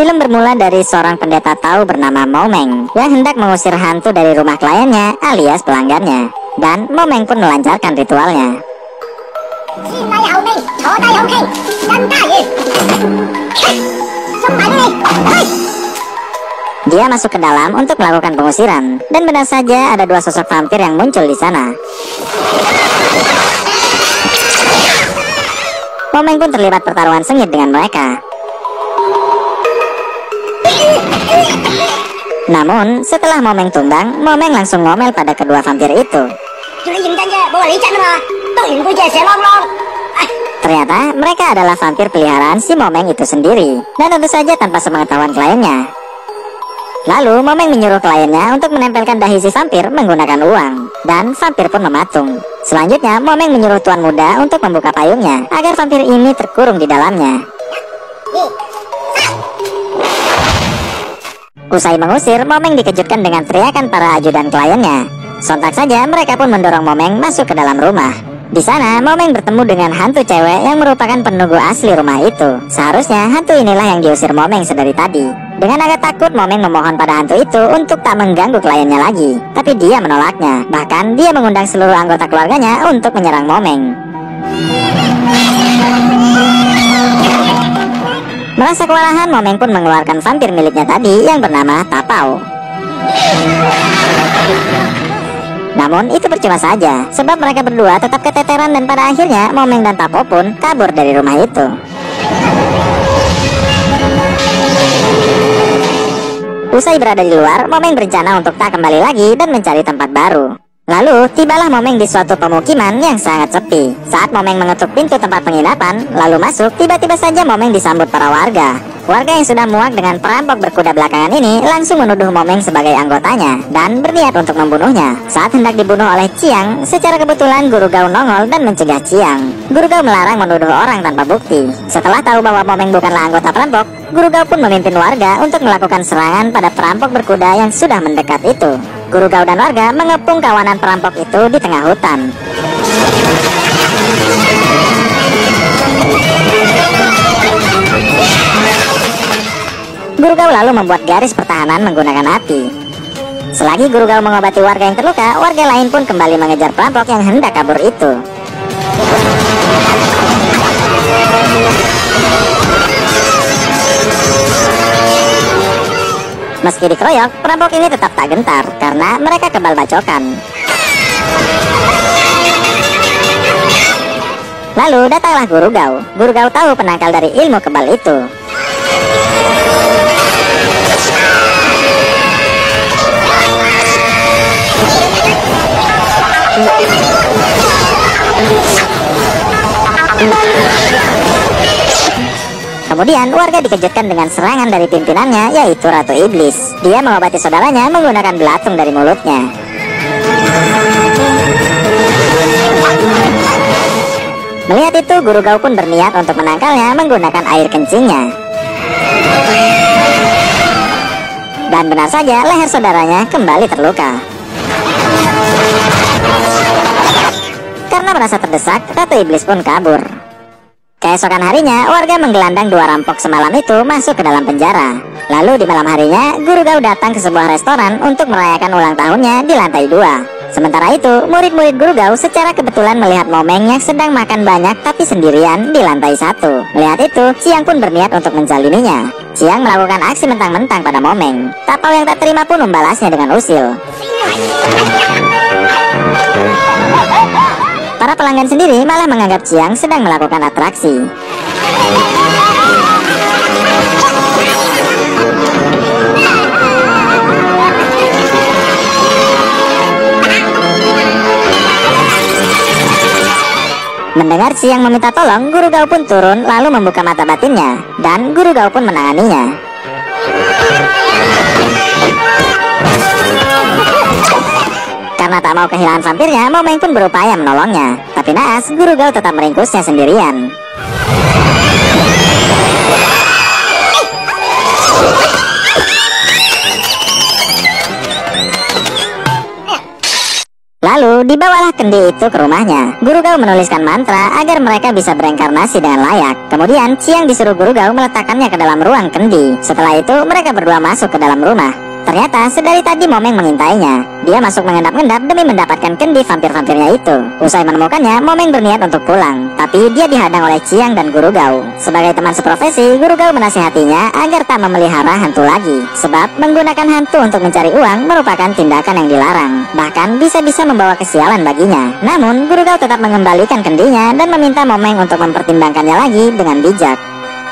Film bermula dari seorang pendeta tahu bernama Momeng yang hendak mengusir hantu dari rumah kliennya alias pelanggannya. Dan Momeng pun melancarkan ritualnya. Dia masuk ke dalam untuk melakukan pengusiran, dan benar saja ada dua sosok vampir yang muncul di sana. Momeng pun terlibat pertarungan sengit dengan mereka. Namun, setelah Momeng tumbang, Momeng langsung ngomel pada kedua vampir itu. Ternyata mereka adalah vampir peliharaan si Momeng itu sendiri, dan tentu saja tanpa sepengetahuan kliennya. Lalu Momeng menyuruh kliennya untuk menempelkan dahi si vampir menggunakan uang, dan vampir pun mematung. Selanjutnya Momeng menyuruh tuan muda untuk membuka payungnya agar vampir ini terkurung di dalamnya. Usai mengusir, Momeng dikejutkan dengan teriakan para ajudan kliennya. Sontak saja mereka pun mendorong Momeng masuk ke dalam rumah. Di sana Momeng bertemu dengan hantu cewek yang merupakan penunggu asli rumah itu. Seharusnya hantu inilah yang diusir Momeng sedari tadi. Dengan agak takut, Momeng memohon pada hantu itu untuk tak mengganggu kliennya lagi. Tapi dia menolaknya. Bahkan dia mengundang seluruh anggota keluarganya untuk menyerang Momeng. Merasa kewalahan, Momeng pun mengeluarkan vampir miliknya tadi yang bernama Tapao. Namun itu percuma saja, sebab mereka berdua tetap keteteran dan pada akhirnya Momeng dan Tapao pun kabur dari rumah itu. Usai berada di luar, Momeng berencana untuk tak kembali lagi dan mencari tempat baru. Lalu, tibalah Momeng di suatu pemukiman yang sangat sepi. Saat Momeng mengetuk pintu tempat penginapan, lalu masuk, tiba-tiba saja Momeng disambut para warga. Warga yang sudah muak dengan perampok berkuda belakangan ini langsung menuduh Momeng sebagai anggotanya dan berniat untuk membunuhnya. Saat hendak dibunuh oleh Chiang, secara kebetulan Guru Gao nongol dan mencegah Chiang. Guru Gao melarang menuduh orang tanpa bukti. Setelah tahu bahwa Momeng bukanlah anggota perampok, Guru Gao pun memimpin warga untuk melakukan serangan pada perampok berkuda yang sudah mendekat itu. Guru Gao dan warga mengepung kawanan perampok itu di tengah hutan. Guru Gao lalu membuat garis pertahanan menggunakan api. Selagi Guru Gao mengobati warga yang terluka, warga lain pun kembali mengejar perampok yang hendak kabur itu. Meski dikeroyok, perampok ini tetap tak gentar karena mereka kebal bacokan. Lalu datanglah Guru Gao. Guru Gao tahu penangkal dari ilmu kebal itu. Kemudian warga dikejutkan dengan serangan dari pimpinannya, yaitu Ratu Iblis. Dia mengobati saudaranya menggunakan belatung dari mulutnya. Melihat itu, Guru Gao pun berniat untuk menangkalnya menggunakan air kencingnya. Dan benar saja, leher saudaranya kembali terluka. Karena merasa terdesak, Ratu Iblis pun kabur. Keesokan harinya, warga menggelandang dua rampok semalam itu masuk ke dalam penjara. Lalu di malam harinya, Guru Gao datang ke sebuah restoran untuk merayakan ulang tahunnya di lantai 2. Sementara itu, murid-murid Guru Gao secara kebetulan melihat Momeng yang sedang makan banyak tapi sendirian di lantai 1. Melihat itu, Chiang pun berniat untuk menzaliminya. Chiang melakukan aksi mentang-mentang pada Momeng. Tapao yang tak terima pun membalasnya dengan usil. Para pelanggan sendiri malah menganggap Chiang sedang melakukan atraksi. Mendengar Chiang meminta tolong, Guru Gao pun turun lalu membuka mata batinnya, dan Guru Gao pun menanganinya. Karena tak mau kehilangan vampirnya, Momeng pun berupaya menolongnya. Tapi naas, Guru Gao tetap meringkusnya sendirian. Lalu dibawalah kendi itu ke rumahnya. Guru Gao menuliskan mantra agar mereka bisa bereinkarnasi dengan layak. Kemudian Chiang disuruh Guru Gao meletakkannya ke dalam ruang kendi. Setelah itu mereka berdua masuk ke dalam rumah. Ternyata sedari tadi Momeng mengintainya. Dia masuk mengendap-endap demi mendapatkan kendi vampir-vampirnya itu. Usai menemukannya, Momeng berniat untuk pulang, tapi dia dihadang oleh Chiang dan Guru Gao. Sebagai teman seprofesi, Guru Gao menasihatinya agar tak memelihara hantu lagi, sebab menggunakan hantu untuk mencari uang merupakan tindakan yang dilarang, bahkan bisa-bisa membawa kesialan baginya. Namun Guru Gao tetap mengembalikan kendinya dan meminta Momeng untuk mempertimbangkannya lagi dengan bijak.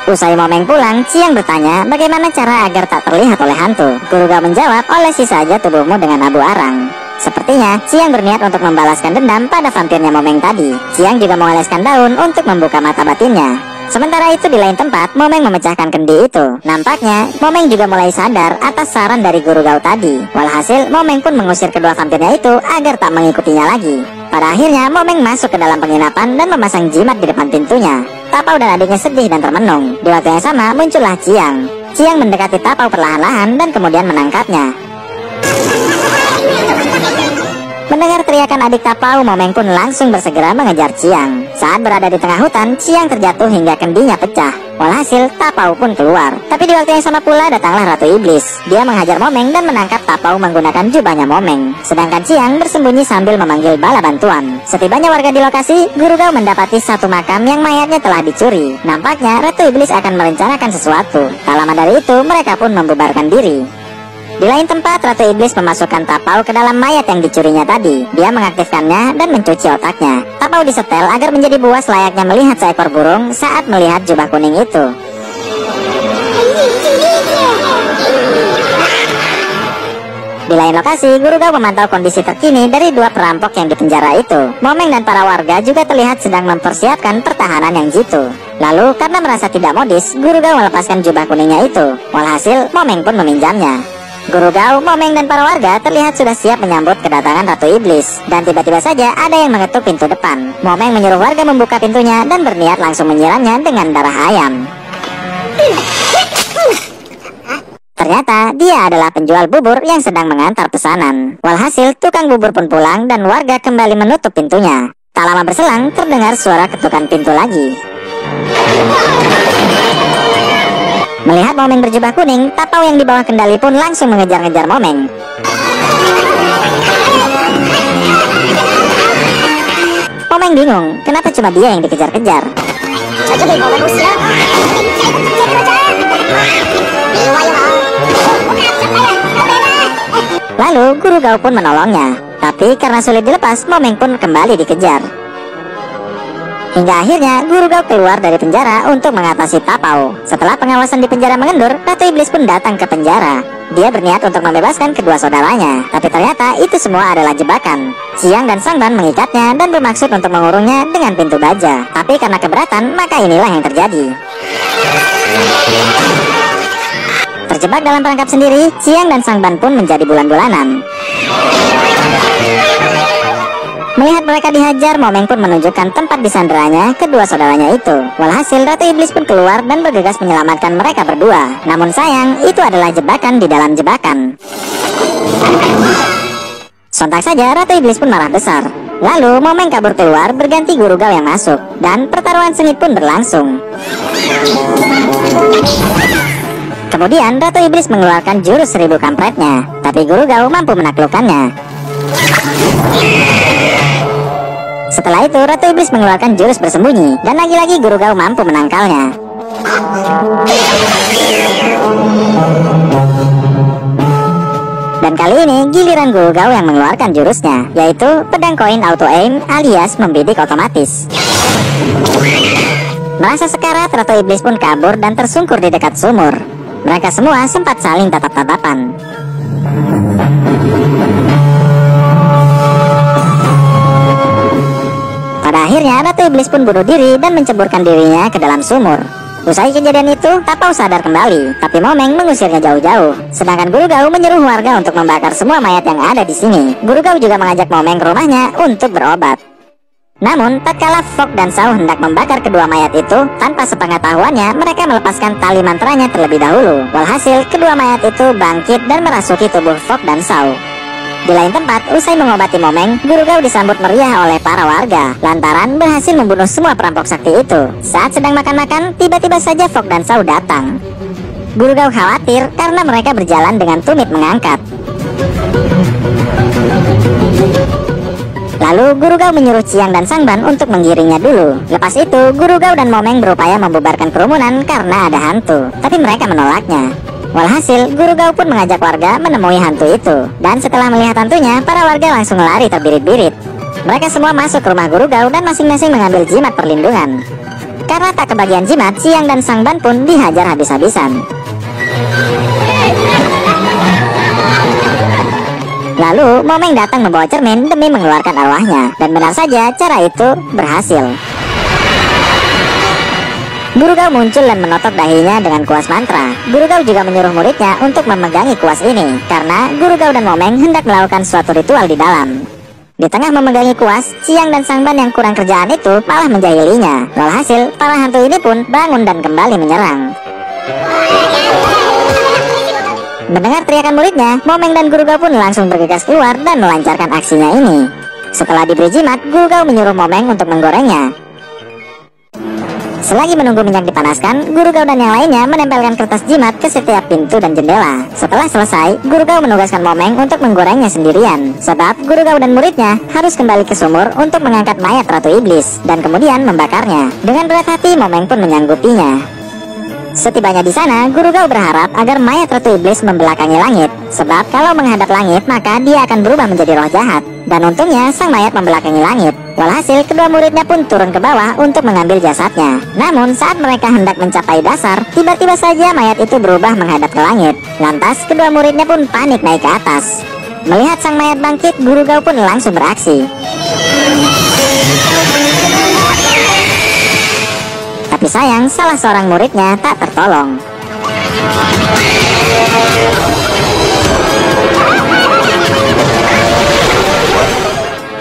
Usai Momeng pulang, Chiang bertanya bagaimana cara agar tak terlihat oleh hantu. Guru Gao menjawab, olesi saja tubuhmu dengan abu arang. Sepertinya Chiang berniat untuk membalaskan dendam pada vampirnya Momeng tadi. Chiang juga mengoleskan daun untuk membuka mata batinnya. Sementara itu di lain tempat, Momeng memecahkan kendi itu. Nampaknya Momeng juga mulai sadar atas saran dari Guru Gao tadi. Walhasil Momeng pun mengusir kedua vampirnya itu agar tak mengikutinya lagi. Pada akhirnya Momeng masuk ke dalam penginapan dan memasang jimat di depan pintunya. Tapau dan adiknya sedih dan termenung. Di waktu yang sama muncullah Chiang. Chiang mendekati Tapau perlahan-lahan dan kemudian menangkapnya. Mendengar teriakan adik Tapau, Momeng pun langsung bersegera mengejar Chiang. Saat berada di tengah hutan, Chiang terjatuh hingga kendinya pecah. Walhasil Tapau pun keluar. Tapi di waktu yang sama pula datanglah Ratu Iblis. Dia menghajar Momeng dan menangkap Tapau menggunakan jubahnya Momeng. Sedangkan Chiang bersembunyi sambil memanggil bala bantuan. Setibanya warga di lokasi, Guru Gao mendapati satu makam yang mayatnya telah dicuri. Nampaknya Ratu Iblis akan merencanakan sesuatu. Tak lama dari itu, mereka pun membubarkan diri. Di lain tempat, Ratu Iblis memasukkan Tapau ke dalam mayat yang dicurinya tadi. Dia mengaktifkannya dan mencuci otaknya. Tapau disetel agar menjadi buas layaknya melihat seekor burung saat melihat jubah kuning itu. Di lain lokasi, Guru Gao memantau kondisi terkini dari dua perampok yang dipenjara itu. Momeng dan para warga juga terlihat sedang mempersiapkan pertahanan yang jitu. Lalu, karena merasa tidak modis, Guru Gao melepaskan jubah kuningnya itu. Walhasil, Momeng pun meminjamnya. Guru Gao, Momeng, dan para warga terlihat sudah siap menyambut kedatangan Ratu Iblis. Dan tiba-tiba saja ada yang mengetuk pintu depan. Momeng menyuruh warga membuka pintunya dan berniat langsung menyiramnya dengan darah ayam. Ternyata dia adalah penjual bubur yang sedang mengantar pesanan. Walhasil tukang bubur pun pulang dan warga kembali menutup pintunya. Tak lama berselang terdengar suara ketukan pintu lagi. Melihat Momeng berjubah kuning, Tapau yang di bawah kendali pun langsung mengejar-ngejar Momeng. Momeng bingung, kenapa cuma dia yang dikejar-kejar. Lalu Guru Gao pun menolongnya. Tapi karena sulit dilepas, Momeng pun kembali dikejar. Hingga akhirnya Guru Gao keluar dari penjara untuk mengatasi Tapau. Setelah pengawasan di penjara mengendur, Ratu Iblis pun datang ke penjara. Dia berniat untuk membebaskan kedua saudaranya, tapi ternyata itu semua adalah jebakan. Chiang dan Sangban mengikatnya dan bermaksud untuk mengurungnya dengan pintu baja. Tapi karena keberatan, maka inilah yang terjadi. Terjebak dalam perangkap sendiri, Chiang dan Sangban pun menjadi bulan-bulanan. Melihat mereka dihajar, Momeng pun menunjukkan tempat disandaranya kedua saudaranya itu. Walhasil Ratu Iblis pun keluar dan bergegas menyelamatkan mereka berdua. Namun sayang, itu adalah jebakan di dalam jebakan. Sontak saja Ratu Iblis pun marah besar. Lalu Momeng kabur keluar berganti Guru Gao yang masuk. Dan pertarungan sengit pun berlangsung. Kemudian Ratu Iblis mengeluarkan jurus 1000 kampretnya. Tapi Guru Gao mampu menaklukkannya. Setelah itu Ratu Iblis mengeluarkan jurus bersembunyi. Dan lagi-lagi Guru Gao mampu menangkalnya. Dan kali ini giliran Guru Gao yang mengeluarkan jurusnya, yaitu pedang koin auto aim alias membidik otomatis. Merasa sekarat, Ratu Iblis pun kabur dan tersungkur di dekat sumur. Mereka semua sempat saling tatap-tatapan. Pada akhirnya Ratu Iblis pun bunuh diri dan menceburkan dirinya ke dalam sumur. Usai kejadian itu, Tapau sadar kembali, tapi Momeng mengusirnya jauh-jauh. Sedangkan Guru Gao menyuruh warga untuk membakar semua mayat yang ada di sini. Guru Gao juga mengajak Momeng ke rumahnya untuk berobat. Namun, tatkala Fok dan Sao hendak membakar kedua mayat itu, tanpa sepengetahuannya, mereka melepaskan tali mantranya terlebih dahulu. Walhasil, kedua mayat itu bangkit dan merasuki tubuh Fok dan Sao. Di lain tempat, usai mengobati Momeng, Guru Gao disambut meriah oleh para warga lantaran berhasil membunuh semua perampok sakti itu. Saat sedang makan-makan, tiba-tiba saja Fok dan Shao datang. Guru Gao khawatir karena mereka berjalan dengan tumit mengangkat. Lalu Guru Gao menyuruh Qiang dan Sangban untuk menggiringnya dulu. Lepas itu, Guru Gao dan Momeng berupaya membubarkan kerumunan karena ada hantu, tapi mereka menolaknya. Walhasil, Guru Gao pun mengajak warga menemui hantu itu. Dan setelah melihat hantunya, para warga langsung lari terbirit-birit. Mereka semua masuk ke rumah Guru Gao dan masing-masing mengambil jimat perlindungan. Karena tak kebagian jimat, Qiang dan Sangban pun dihajar habis-habisan. Lalu, Momeng datang membawa cermin demi mengeluarkan arwahnya. Dan benar saja, cara itu berhasil. Guru Gao muncul dan menotok dahinya dengan kuas mantra. Guru Gao juga menyuruh muridnya untuk memegangi kuas ini, karena Guru Gao dan Momeng hendak melakukan suatu ritual di dalam. Di tengah memegangi kuas, Qiang dan Sangban yang kurang kerjaan itu malah menjahilinya. Walhasil, para hantu ini pun bangun dan kembali menyerang. Mendengar teriakan muridnya, Momeng dan Guru Gao pun langsung bergegas keluar dan melancarkan aksinya ini. Setelah diberi jimat, Guru Gao menyuruh Momeng untuk menggorengnya. Selagi menunggu minyak dipanaskan, Guru Gao dan yang lainnya menempelkan kertas jimat ke setiap pintu dan jendela. Setelah selesai, Guru Gao menugaskan Momeng untuk menggorengnya sendirian. Sebab Guru Gao dan muridnya harus kembali ke sumur untuk mengangkat mayat Ratu Iblis dan kemudian membakarnya. Dengan berat hati, Momeng pun menyanggupinya. Setibanya di sana, Guru Gao berharap agar mayat Ratu Iblis membelakangi langit. Sebab kalau menghadap langit, maka dia akan berubah menjadi roh jahat. Dan untungnya, sang mayat membelakangi langit. Walhasil, kedua muridnya pun turun ke bawah untuk mengambil jasadnya. Namun, saat mereka hendak mencapai dasar, tiba-tiba saja mayat itu berubah menghadap ke langit. Lantas, kedua muridnya pun panik naik ke atas. Melihat sang mayat bangkit, Guru Gao pun langsung beraksi. Tapi sayang, salah seorang muridnya tak tertolong.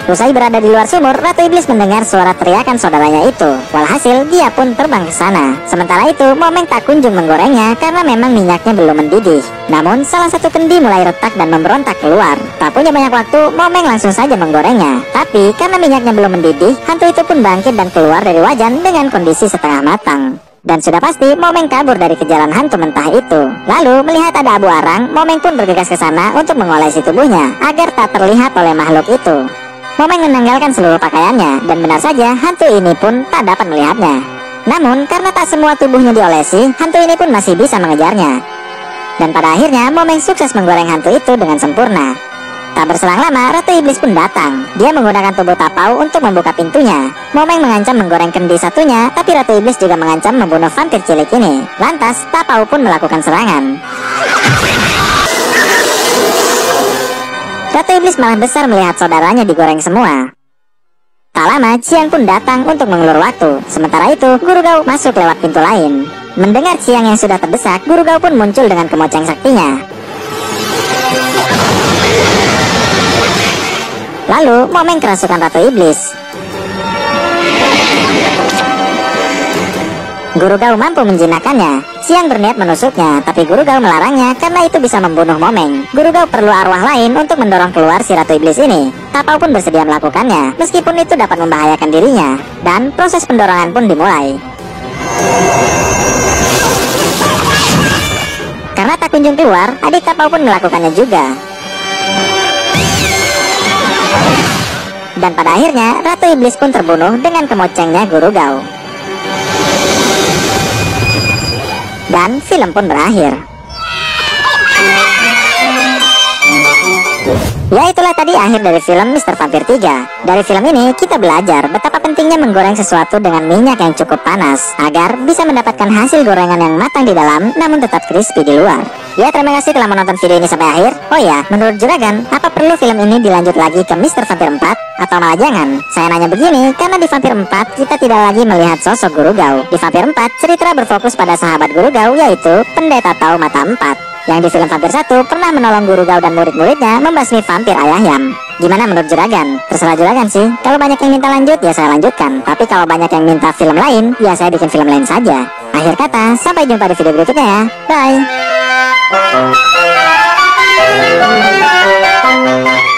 Usai berada di luar sumur, Ratu Iblis mendengar suara teriakan saudaranya itu. Walhasil, dia pun terbang ke sana. Sementara itu, Momeng tak kunjung menggorengnya karena memang minyaknya belum mendidih. Namun, salah satu kendi mulai retak dan memberontak keluar. Tak punya banyak waktu, Momeng langsung saja menggorengnya. Tapi, karena minyaknya belum mendidih, hantu itu pun bangkit dan keluar dari wajan dengan kondisi setengah matang. Dan sudah pasti, Momeng kabur dari kejaran hantu mentah itu. Lalu, melihat ada abu arang, Momeng pun bergegas ke sana untuk mengolesi tubuhnya agar tak terlihat oleh makhluk itu. Momeng menanggalkan seluruh pakaiannya, dan benar saja hantu ini pun tak dapat melihatnya. Namun, karena tak semua tubuhnya diolesi, hantu ini pun masih bisa mengejarnya. Dan pada akhirnya, Momeng sukses menggoreng hantu itu dengan sempurna. Tak berselang lama, Ratu Iblis pun datang. Dia menggunakan tubuh Tapau untuk membuka pintunya. Momeng mengancam menggoreng kendi satunya, tapi Ratu Iblis juga mengancam membunuh vampir cilik ini. Lantas, Tapau pun melakukan serangan. Ratu Iblis malah besar melihat saudaranya digoreng semua. Tak lama, Qiang pun datang untuk mengulur waktu. Sementara itu, Guru Gao masuk lewat pintu lain. Mendengar Qiang yang sudah terdesak, Guru Gao pun muncul dengan kemoceng saktinya. Lalu, Momeng kerasukan Ratu Iblis. Guru Gao mampu menjinakkannya. Qiang berniat menusuknya, tapi Guru Gao melarangnya karena itu bisa membunuh Momeng. Guru Gao perlu arwah lain untuk mendorong keluar si Ratu Iblis ini. Tapau pun bersedia melakukannya, meskipun itu dapat membahayakan dirinya. Dan proses pendorongan pun dimulai. Karena tak kunjung keluar, adik Tapau pun melakukannya juga. Dan pada akhirnya, Ratu Iblis pun terbunuh dengan kemocengnya Guru Gao. Dan film pun berakhir. Ya, itulah tadi akhir dari film Mr. Vampir 3. Dari film ini kita belajar betapa pentingnya menggoreng sesuatu dengan minyak yang cukup panas agar bisa mendapatkan hasil gorengan yang matang di dalam namun tetap crispy di luar. Ya, terima kasih telah menonton video ini sampai akhir. Oh ya, menurut Juragan, apa perlu film ini dilanjut lagi ke Mr. Vampir 4? Atau malah jangan? Saya nanya begini karena di Vampir 4 kita tidak lagi melihat sosok Guru Gao. Di Vampir 4, cerita berfokus pada sahabat Guru Gao yaitu Pendeta Tau Mata 4. Yang di film Vampir 1 pernah menolong Guru Gao dan murid-muridnya membasmi vampir Ayahyam. Gimana menurut Juragan? Terserah Juragan sih. Kalau banyak yang minta lanjut, ya saya lanjutkan. Tapi kalau banyak yang minta film lain, ya saya bikin film lain saja. Akhir kata, sampai jumpa di video berikutnya ya. Bye! Bye.